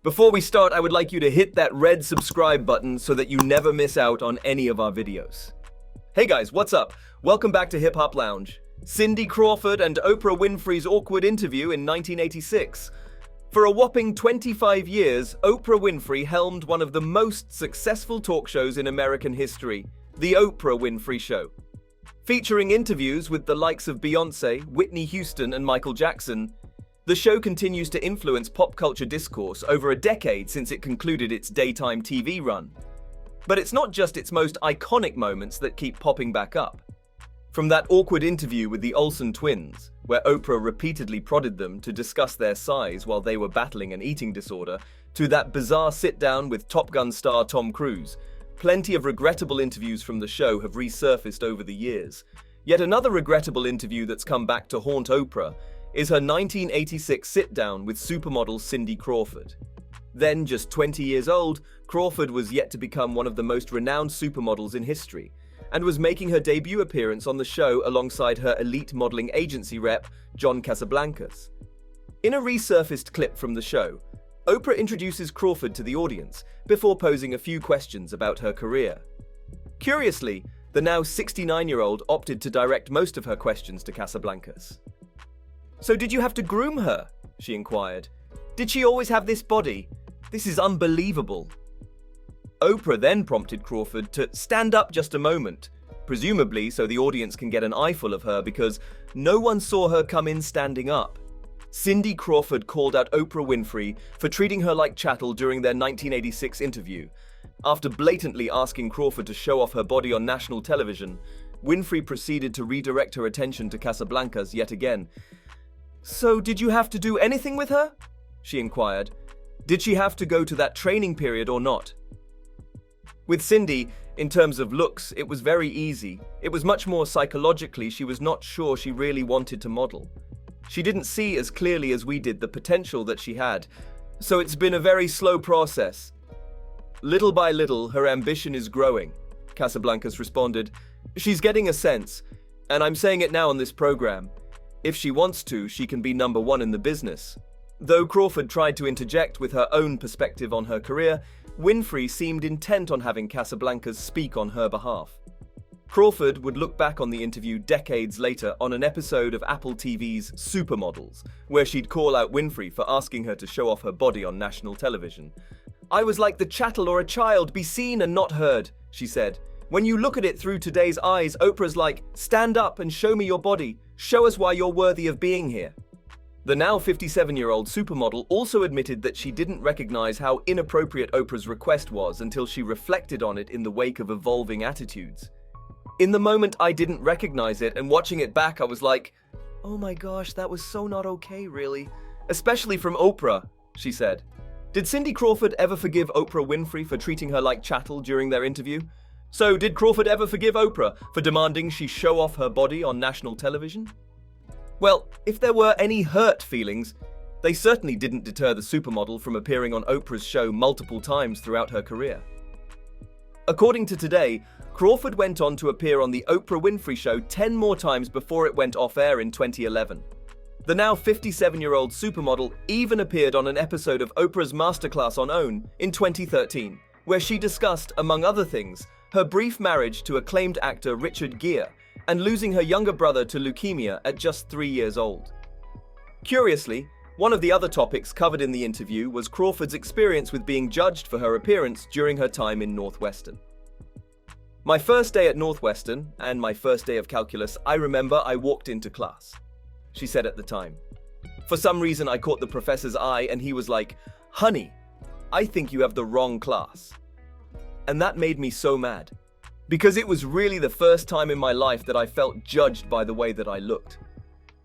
Before we start, I would like you to hit that red subscribe button so that you never miss out on any of our videos. Hey guys, what's up? Welcome back to Hip Hop Lounge. Cindy Crawford and Oprah Winfrey's awkward interview in 1986. For a whopping 25 years, Oprah Winfrey helmed one of the most successful talk shows in American history, The Oprah Winfrey Show. Featuring interviews with the likes of Beyoncé, Whitney Houston, and Michael Jackson, the show continues to influence pop culture discourse over a decade since it concluded its daytime TV run. But it's not just its most iconic moments that keep popping back up. From that awkward interview with the Olsen twins, where Oprah repeatedly prodded them to discuss their size while they were battling an eating disorder, to that bizarre sit-down with Top Gun star Tom Cruise, plenty of regrettable interviews from the show have resurfaced over the years. Yet another regrettable interview that's come back to haunt Oprah is her 1986 sit-down with supermodel Cindy Crawford. Then, just 20 years old, Crawford was yet to become one of the most renowned supermodels in history, and was making her debut appearance on the show alongside her elite modeling agency rep, John Casablancas. In a resurfaced clip from the show, Oprah introduces Crawford to the audience before posing a few questions about her career. Curiously, the now 69-year-old opted to direct most of her questions to Casablancas. "So did you have to groom her?" she inquired. "Did she always have this body? This is unbelievable." Oprah then prompted Crawford to stand up just a moment, presumably so the audience can get an eyeful of her because no one saw her come in standing up. Cindy Crawford called out Oprah Winfrey for treating her like chattel during their 1986 interview. After blatantly asking Crawford to show off her body on national television, Winfrey proceeded to redirect her attention to Casablancas yet again. "So did you have to do anything with her?" she inquired. "Did she have to go to that training period or not?" With Cindy, in terms of looks, it was very easy. It was much more psychologically she was not sure she really wanted to model. She didn't see as clearly as we did the potential that she had, so it's been a very slow process. "Little by little, her ambition is growing," Casablancas responded. "She's getting a sense, and I'm saying it now on this program. If she wants to, she can be number one in the business." Though Crawford tried to interject with her own perspective on her career, Winfrey seemed intent on having Casablancas speak on her behalf. Crawford would look back on the interview decades later on an episode of Apple TV's Supermodels, where she'd call out Winfrey for asking her to show off her body on national television. "I was like the chattel or a child, be seen and not heard," she said. "When you look at it through today's eyes, Oprah's like, stand up and show me your body. Show us why you're worthy of being here." The now 57-year-old supermodel also admitted that she didn't recognize how inappropriate Oprah's request was until she reflected on it in the wake of evolving attitudes. "In the moment, I didn't recognize it, and watching it back, I was like, oh my gosh, that was so not okay, really. Especially from Oprah," she said. Did Cindy Crawford ever forgive Oprah Winfrey for treating her like chattel during their interview? So, did Crawford ever forgive Oprah for demanding she show off her body on national television? Well, if there were any hurt feelings, they certainly didn't deter the supermodel from appearing on Oprah's show multiple times throughout her career. According to Today, Crawford went on to appear on The Oprah Winfrey Show 10 more times before it went off-air in 2011. The now 57-year-old supermodel even appeared on an episode of Oprah's Masterclass on OWN in 2013, where she discussed, among other things, her brief marriage to acclaimed actor Richard Gere, and losing her younger brother to leukemia at just 3 years old. Curiously, one of the other topics covered in the interview was Crawford's experience with being judged for her appearance during her time in Northwestern. "My first day at Northwestern, and my first day of calculus, I remember I walked into class," she said at the time. "For some reason I caught the professor's eye and he was like, 'Honey, I think you have the wrong class.' And that made me so mad. Because it was really the first time in my life that I felt judged by the way that I looked,"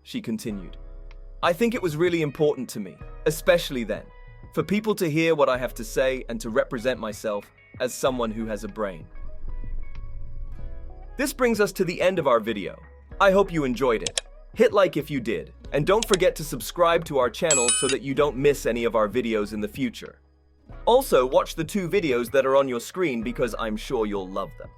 she continued. "I think it was really important to me, especially then, for people to hear what I have to say and to represent myself as someone who has a brain." This brings us to the end of our video. I hope you enjoyed it. Hit like if you did, and don't forget to subscribe to our channel so that you don't miss any of our videos in the future. Also, watch the 2 videos that are on your screen because I'm sure you'll love them.